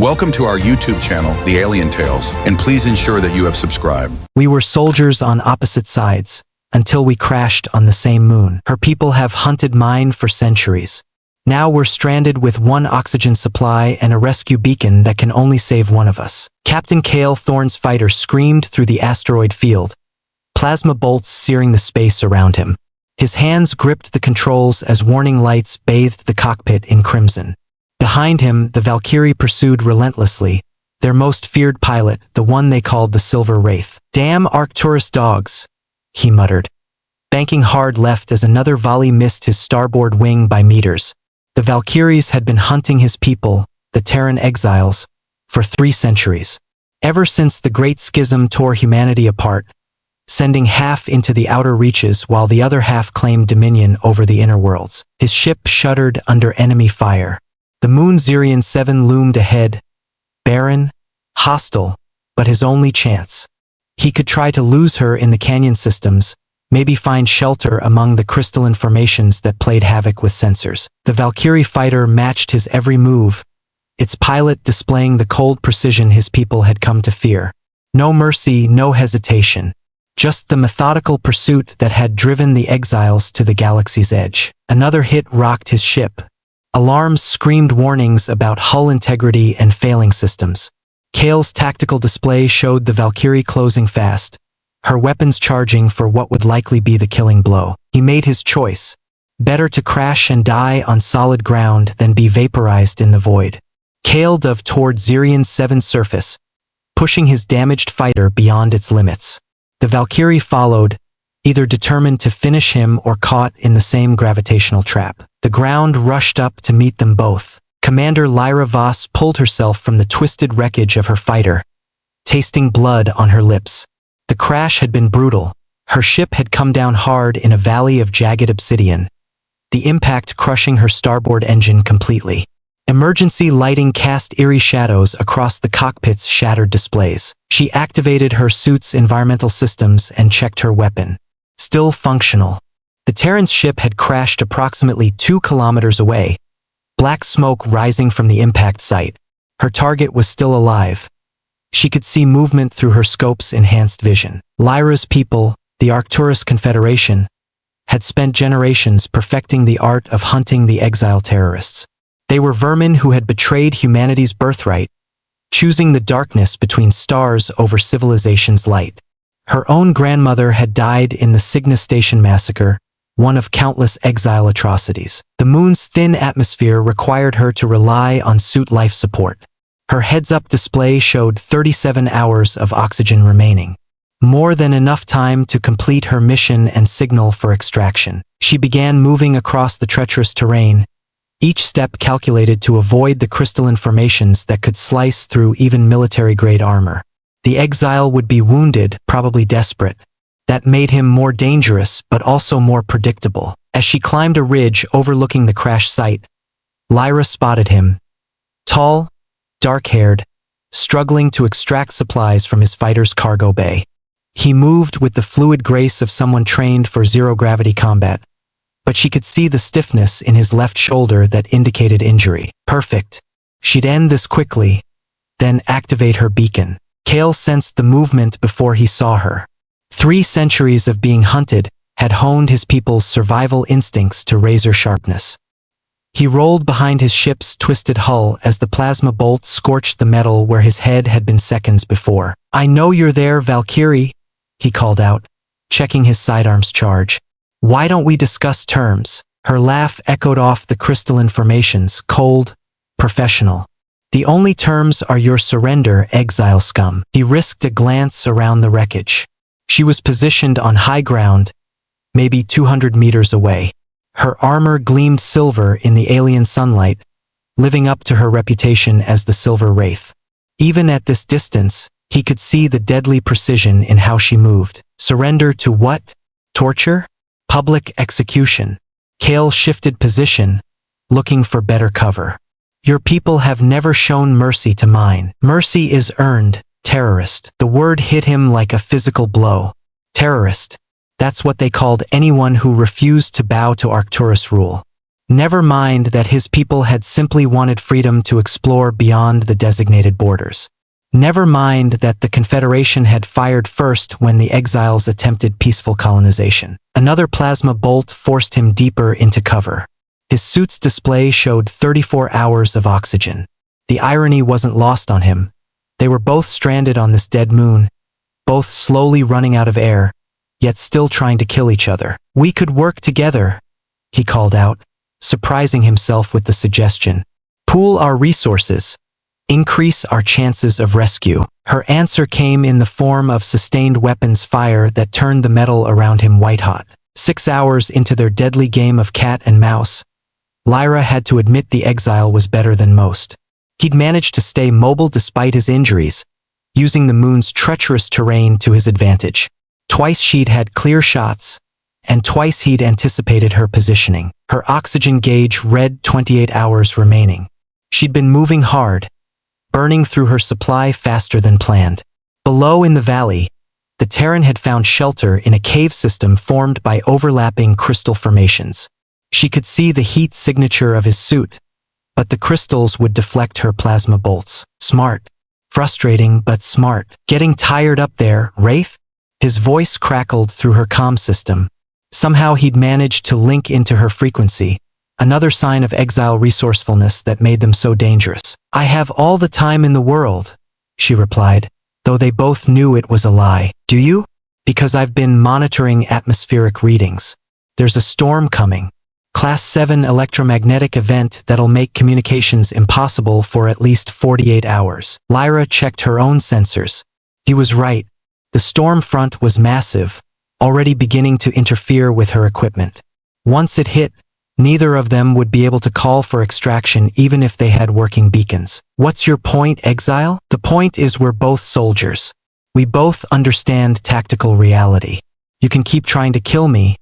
Welcome to our YouTube channel, The Alien Tales, and please ensure that you have subscribed. We were soldiers on opposite sides, until we crashed on the same moon. Her people have hunted mine for centuries. Now we're stranded with one oxygen supply and a rescue beacon that can only save one of us. Captain Kael, Thorne's fighter, screamed through the asteroid field, plasma bolts searing the space around him. His hands gripped the controls as warning lights bathed the cockpit in crimson. Behind him, the Valkyrie pursued relentlessly, their most feared pilot, the one they called the Silver Wraith. "Damn Arcturus dogs," he muttered, banking hard left as another volley missed his starboard wing by meters. The Valkyries had been hunting his people, the Terran exiles, for 3 centuries. Ever since the Great Schism tore humanity apart, sending half into the outer reaches while the other half claimed dominion over the inner worlds. His ship shuddered under enemy fire. The moon Xerion 7 loomed ahead, barren, hostile, but his only chance. He could try to lose her in the canyon systems, maybe find shelter among the crystalline formations that played havoc with sensors. The Valkyrie fighter matched his every move, its pilot displaying the cold precision his people had come to fear. No mercy, no hesitation. Just the methodical pursuit that had driven the exiles to the galaxy's edge. Another hit rocked his ship. Alarms screamed warnings about hull integrity and failing systems. Kael's tactical display showed the Valkyrie closing fast, her weapons charging for what would likely be the killing blow. He made his choice. Better to crash and die on solid ground than be vaporized in the void. Kael dove toward Xerion 7's surface, pushing his damaged fighter beyond its limits. The Valkyrie followed, either determined to finish him or caught in the same gravitational trap. The ground rushed up to meet them both. Commander Lyra Voss pulled herself from the twisted wreckage of her fighter, tasting blood on her lips. The crash had been brutal. Her ship had come down hard in a valley of jagged obsidian, the impact crushing her starboard engine completely. Emergency lighting cast eerie shadows across the cockpit's shattered displays. She activated her suit's environmental systems and checked her weapon. Still functional. The Terran's ship had crashed approximately 2 kilometers away, black smoke rising from the impact site. Her target was still alive. She could see movement through her scope's enhanced vision. Lyra's people, the Arcturus Confederation, had spent generations perfecting the art of hunting the exile terrorists. They were vermin who had betrayed humanity's birthright, choosing the darkness between stars over civilization's light. Her own grandmother had died in the Cygnus Station massacre, one of countless exile atrocities. The moon's thin atmosphere required her to rely on suit life support. Her heads-up display showed 37 hours of oxygen remaining, more than enough time to complete her mission and signal for extraction. She began moving across the treacherous terrain, each step calculated to avoid the crystalline formations that could slice through even military-grade armor. The exile would be wounded, probably desperate. That made him more dangerous, but also more predictable. As she climbed a ridge overlooking the crash site, Lyra spotted him. Tall, dark-haired, struggling to extract supplies from his fighter's cargo bay. He moved with the fluid grace of someone trained for zero-gravity combat, but she could see the stiffness in his left shoulder that indicated injury. Perfect. She'd end this quickly, then activate her beacon. Kael sensed the movement before he saw her. 3 centuries of being hunted had honed his people's survival instincts to razor sharpness. He rolled behind his ship's twisted hull as the plasma bolt scorched the metal where his head had been seconds before. "I know you're there, Valkyrie," he called out, checking his sidearm's charge. "Why don't we discuss terms?" Her laugh echoed off the crystalline formations, cold, professional. "The only terms are your surrender, exile scum." He risked a glance around the wreckage. She was positioned on high ground, maybe 200 meters away. Her armor gleamed silver in the alien sunlight, living up to her reputation as the Silver Wraith. Even at this distance, he could see the deadly precision in how she moved. Surrender to what? Torture? Public execution. Kael shifted position, looking for better cover. "Your people have never shown mercy to mine. Mercy is earned, terrorist." The word hit him like a physical blow. Terrorist. That's what they called anyone who refused to bow to Arcturus rule. Never mind that his people had simply wanted freedom to explore beyond the designated borders. Never mind that the Confederation had fired first when the exiles attempted peaceful colonization. Another plasma bolt forced him deeper into cover. His suit's display showed 34 hours of oxygen. The irony wasn't lost on him. They were both stranded on this dead moon, both slowly running out of air, yet still trying to kill each other. "We could work together," he called out, surprising himself with the suggestion. "Pool our resources. Increase our chances of rescue." Her answer came in the form of sustained weapons fire that turned the metal around him white-hot. 6 hours into their deadly game of cat and mouse, Lyra had to admit the exile was better than most. He'd managed to stay mobile despite his injuries, using the moon's treacherous terrain to his advantage. Twice she'd had clear shots, and twice he'd anticipated her positioning. Her oxygen gauge read 28 hours remaining. She'd been moving hard, burning through her supply faster than planned. Below in the valley, the Terran had found shelter in a cave system formed by overlapping crystal formations. She could see the heat signature of his suit, but the crystals would deflect her plasma bolts. Smart. Frustrating, but smart. "Getting tired up there, Wraith?" His voice crackled through her comm system. Somehow he'd managed to link into her frequency, another sign of exile resourcefulness that made them so dangerous. "I have all the time in the world," she replied, though they both knew it was a lie. "Do you?" "Because I've been monitoring atmospheric readings. There's a storm coming. Class 7 electromagnetic event that'll make communications impossible for at least 48 hours. Lyra checked her own sensors. He was right. The storm front was massive, already beginning to interfere with her equipment. Once it hit, neither of them would be able to call for extraction even if they had working beacons. "What's your point, Exile?" "The point is we're both soldiers. We both understand tactical reality. You can keep trying to kill me,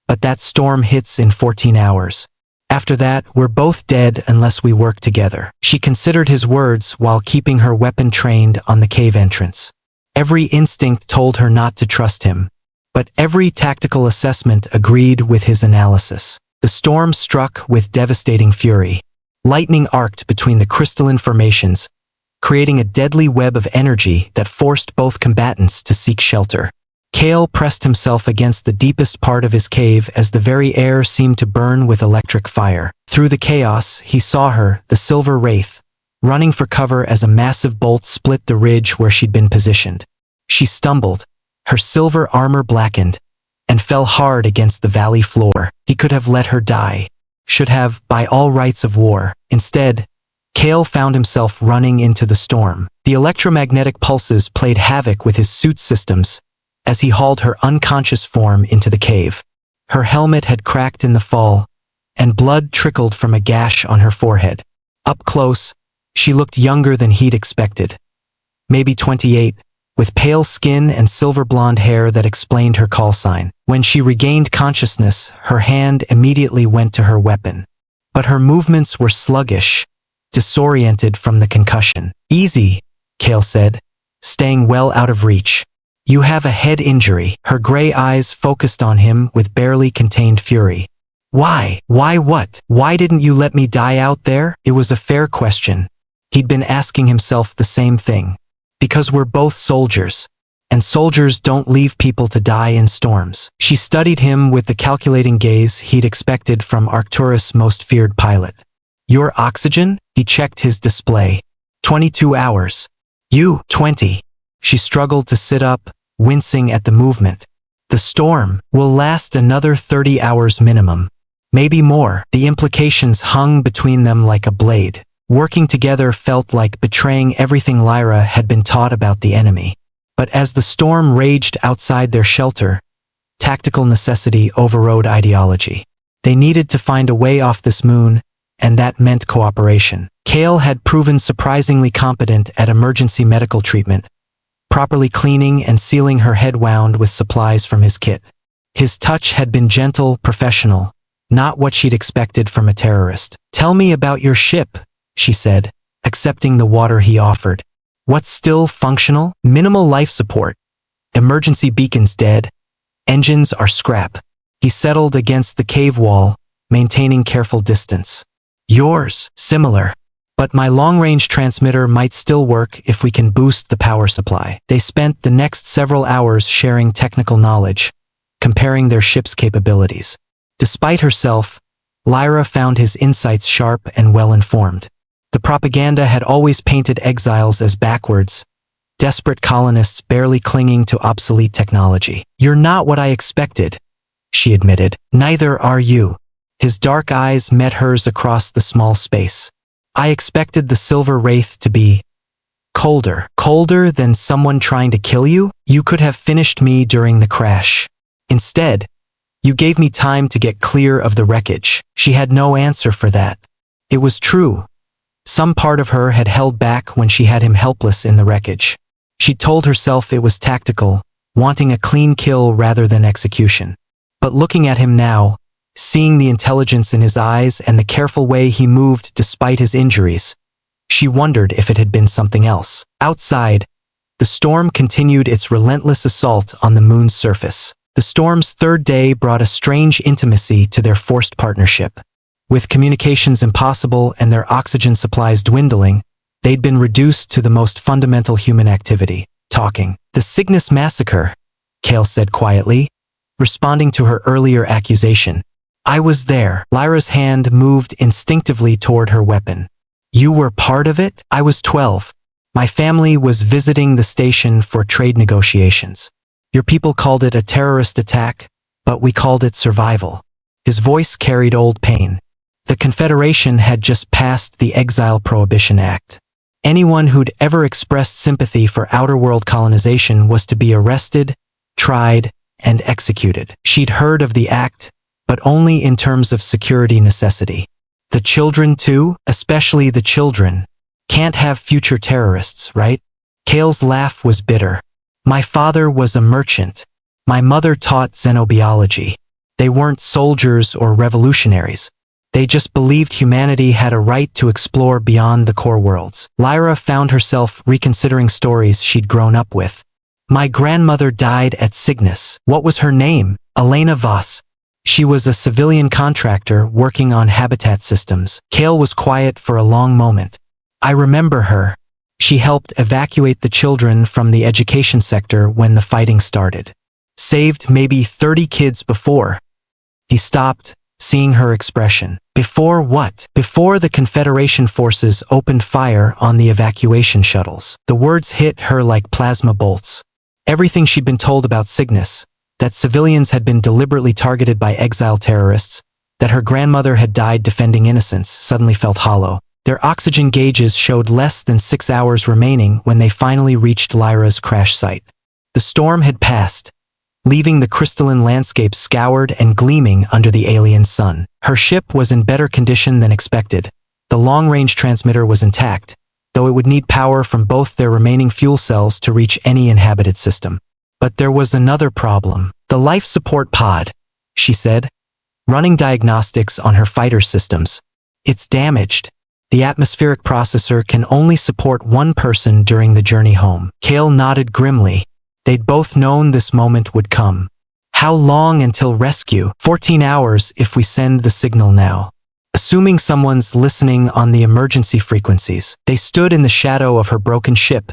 but that storm hits in 14 hours. After that, we're both dead unless we work together." She considered his words while keeping her weapon trained on the cave entrance. Every instinct told her not to trust him, but every tactical assessment agreed with his analysis. The storm struck with devastating fury. Lightning arced between the crystalline formations, creating a deadly web of energy that forced both combatants to seek shelter. Kael pressed himself against the deepest part of his cave as the very air seemed to burn with electric fire. Through the chaos, he saw her, the silver wraith, running for cover as a massive bolt split the ridge where she'd been positioned. She stumbled, her silver armor blackened, and fell hard against the valley floor. He could have let her die, should have, by all rights of war. Instead, Kael found himself running into the storm. The electromagnetic pulses played havoc with his suit systems as he hauled her unconscious form into the cave. Her helmet had cracked in the fall, and blood trickled from a gash on her forehead. Up close, she looked younger than he'd expected. Maybe 28, with pale skin and silver blonde hair that explained her call sign. When she regained consciousness, her hand immediately went to her weapon. But her movements were sluggish, disoriented from the concussion. "Easy," Kael said, staying well out of reach. "You have a head injury." Her gray eyes focused on him with barely contained fury. "Why? Why what? Why didn't you let me die out there?" It was a fair question. He'd been asking himself the same thing. "Because we're both soldiers, and soldiers don't leave people to die in storms." She studied him with the calculating gaze he'd expected from Arcturus' most feared pilot. "Your oxygen?" He checked his display. 22 hours. "You, 20. She struggled to sit up, wincing at the movement. "The storm will last another 30 hours minimum. Maybe more." The implications hung between them like a blade. Working together felt like betraying everything Lyra had been taught about the enemy. But as the storm raged outside their shelter, tactical necessity overrode ideology. They needed to find a way off this moon, and that meant cooperation. Kael had proven surprisingly competent at emergency medical treatment, properly cleaning and sealing her head wound with supplies from his kit. His touch had been gentle, professional, not what she'd expected from a terrorist. "Tell me about your ship," she said, accepting the water he offered. "What's still functional?" "Minimal life support. Emergency beacons dead. Engines are scrap." He settled against the cave wall, maintaining careful distance. Yours, similar. But my long-range transmitter might still work if we can boost the power supply. They spent the next several hours sharing technical knowledge, comparing their ship's capabilities. Despite herself, Lyra found his insights sharp and well-informed. The propaganda had always painted exiles as backwards, desperate colonists barely clinging to obsolete technology. "You're not what I expected," she admitted. "Neither are you." His dark eyes met hers across the small space. "I expected the Silver Wraith to be colder. Colder than someone trying to kill you? You could have finished me during the crash. Instead, you gave me time to get clear of the wreckage." She had no answer for that. It was true. Some part of her had held back when she had him helpless in the wreckage. She told herself it was tactical, wanting a clean kill rather than execution. But looking at him now, seeing the intelligence in his eyes and the careful way he moved despite his injuries, she wondered if it had been something else. Outside, the storm continued its relentless assault on the moon's surface. The storm's third day brought a strange intimacy to their forced partnership. With communications impossible and their oxygen supplies dwindling, they'd been reduced to the most fundamental human activity, talking. "The Cygnus massacre," Kael said quietly, responding to her earlier accusation. "I was there." Lyra's hand moved instinctively toward her weapon. "You were part of it?" "I was 12. My family was visiting the station for trade negotiations. Your people called it a terrorist attack, but we called it survival." His voice carried old pain. The Confederation had just passed the Exile Prohibition Act. Anyone who'd ever expressed sympathy for outer world colonization was to be arrested, tried, and executed. She'd heard of the act, but only in terms of security necessity. The children too, especially the children. Can't have future terrorists, right? Kael's laugh was bitter. My father was a merchant. My mother taught xenobiology. They weren't soldiers or revolutionaries. They just believed humanity had a right to explore beyond the core worlds. Lyra found herself reconsidering stories she'd grown up with. My grandmother died at Cygnus. What was her name? Elena Voss. She was a civilian contractor working on habitat systems. Kael was quiet for a long moment. I remember her. She helped evacuate the children from the education sector when the fighting started. Saved maybe 30 kids before. He stopped, seeing her expression. Before what? Before the Confederation forces opened fire on the evacuation shuttles. The words hit her like plasma bolts. Everything she'd been told about Cygnus, that civilians had been deliberately targeted by exile terrorists, that her grandmother had died defending innocence, suddenly felt hollow. Their oxygen gauges showed less than 6 hours remaining when they finally reached Lyra's crash site. The storm had passed, leaving the crystalline landscape scoured and gleaming under the alien sun. Her ship was in better condition than expected. The long-range transmitter was intact, though it would need power from both their remaining fuel cells to reach any inhabited system. But there was another problem. The life support pod, she said, running diagnostics on her fighter systems. It's damaged. The atmospheric processor can only support one person during the journey home. Kael nodded grimly. They'd both known this moment would come. How long until rescue? 14 hours if we send the signal now. Assuming someone's listening on the emergency frequencies, they stood in the shadow of her broken ship,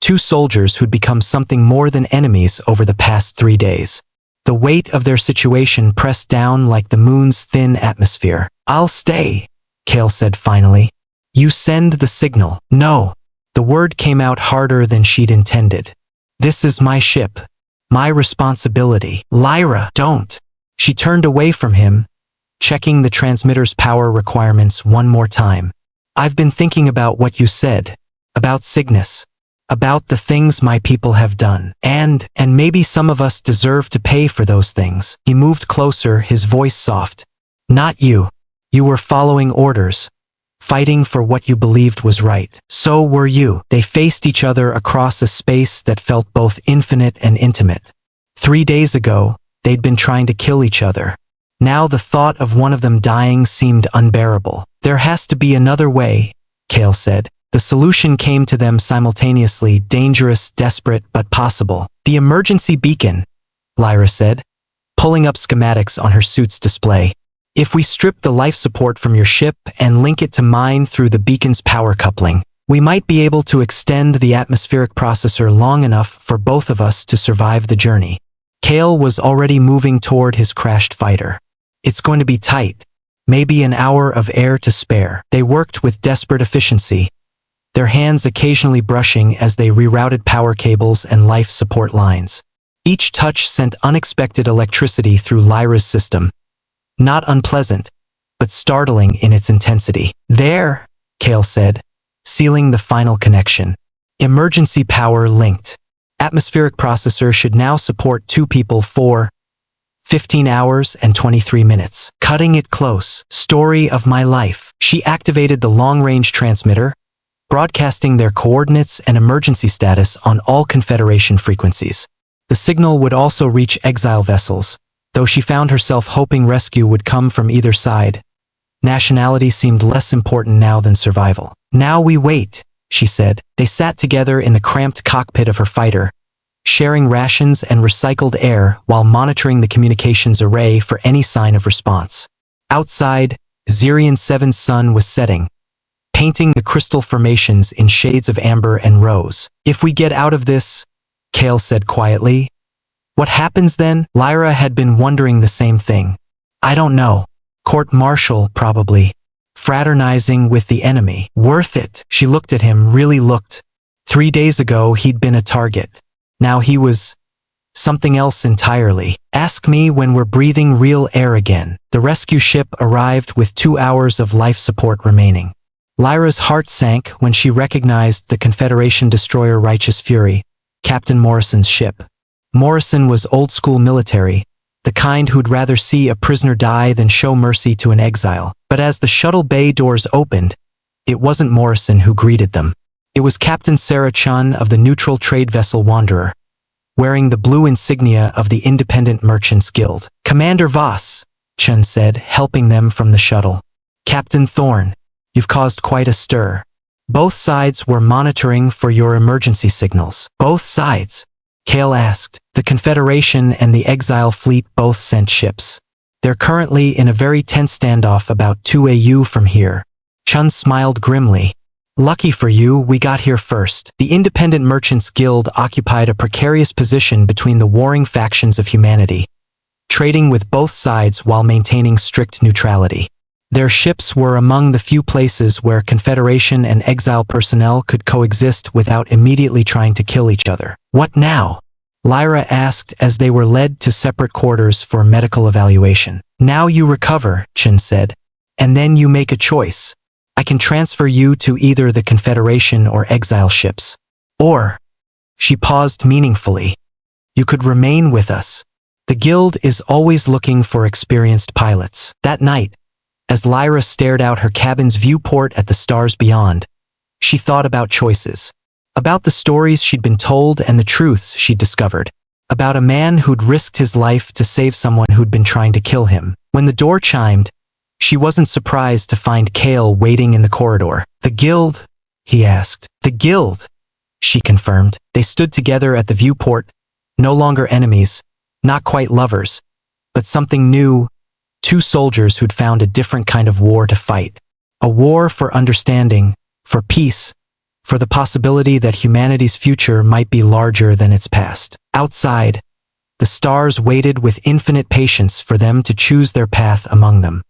two soldiers who'd become something more than enemies over the past 3 days. The weight of their situation pressed down like the moon's thin atmosphere. I'll stay, Kael said finally. You send the signal. No. The word came out harder than she'd intended. This is my ship. My responsibility. Lyra, don't. She turned away from him, checking the transmitter's power requirements one more time. I've been thinking about what you said. About Cygnus. About the things my people have done. And maybe some of us deserve to pay for those things. He moved closer, his voice soft. Not you. You were following orders. Fighting for what you believed was right. So were you. They faced each other across a space that felt both infinite and intimate. 3 days ago, they'd been trying to kill each other. Now the thought of one of them dying seemed unbearable. There has to be another way, Kael said. The solution came to them simultaneously, dangerous, desperate, but possible. The emergency beacon, Lyra said, pulling up schematics on her suit's display. If we strip the life support from your ship and link it to mine through the beacon's power coupling, we might be able to extend the atmospheric processor long enough for both of us to survive the journey. Kael was already moving toward his crashed fighter. It's going to be tight. Maybe an hour of air to spare. They worked with desperate efficiency, their hands occasionally brushing as they rerouted power cables and life support lines. Each touch sent unexpected electricity through Lyra's system. Not unpleasant, but startling in its intensity. "There," Kael said, sealing the final connection. "Emergency power linked. Atmospheric processor should now support 2 people for 15 hours and 23 minutes. Cutting it close. Story of my life." She activated the long-range transmitter, broadcasting their coordinates and emergency status on all Confederation frequencies. The signal would also reach exile vessels, though she found herself hoping rescue would come from either side. Nationality seemed less important now than survival. "Now we wait," she said. They sat together in the cramped cockpit of her fighter, sharing rations and recycled air while monitoring the communications array for any sign of response. Outside, Zirian 7's sun was setting, painting the crystal formations in shades of amber and rose. "If we get out of this," Kael said quietly, "what happens then?" Lyra had been wondering the same thing. "I don't know. Court-martial, probably. Fraternizing with the enemy. Worth it." She looked at him, really looked. 3 days ago, he'd been a target. Now he was something else entirely. "Ask me when we're breathing real air again." The rescue ship arrived with 2 hours of life support remaining. Lyra's heart sank when she recognized the Confederation destroyer Righteous Fury, Captain Morrison's ship. Morrison was old-school military, the kind who'd rather see a prisoner die than show mercy to an exile. But as the shuttle bay doors opened, it wasn't Morrison who greeted them. It was Captain Sarah Chun of the neutral trade vessel Wanderer, wearing the blue insignia of the Independent Merchants Guild. "Commander Voss," Chun said, helping them from the shuttle. "Captain Thorne, you've caused quite a stir. Both sides were monitoring for your emergency signals." "Both sides?" Kael asked. "The Confederation and the exile fleet both sent ships. They're currently in a very tense standoff about 2 AU from here." Chun smiled grimly. "Lucky for you, we got here first." The Independent Merchants Guild occupied a precarious position between the warring factions of humanity, trading with both sides while maintaining strict neutrality. Their ships were among the few places where Confederation and exile personnel could coexist without immediately trying to kill each other. "What now?" Lyra asked as they were led to separate quarters for medical evaluation. "Now you recover," Chun said, "and then you make a choice. I can transfer you to either the Confederation or exile ships. Or," she paused meaningfully, "you could remain with us. The Guild is always looking for experienced pilots." That night, as Lyra stared out her cabin's viewport at the stars beyond, she thought about choices. About the stories she'd been told and the truths she'd discovered. About a man who'd risked his life to save someone who'd been trying to kill him. When the door chimed, she wasn't surprised to find Kael waiting in the corridor. "The Guild?" he asked. "The Guild," she confirmed. They stood together at the viewport, no longer enemies, not quite lovers, but something new. 2 soldiers who'd found a different kind of war to fight. A war for understanding, for peace, for the possibility that humanity's future might be larger than its past. Outside, the stars waited with infinite patience for them to choose their path among them.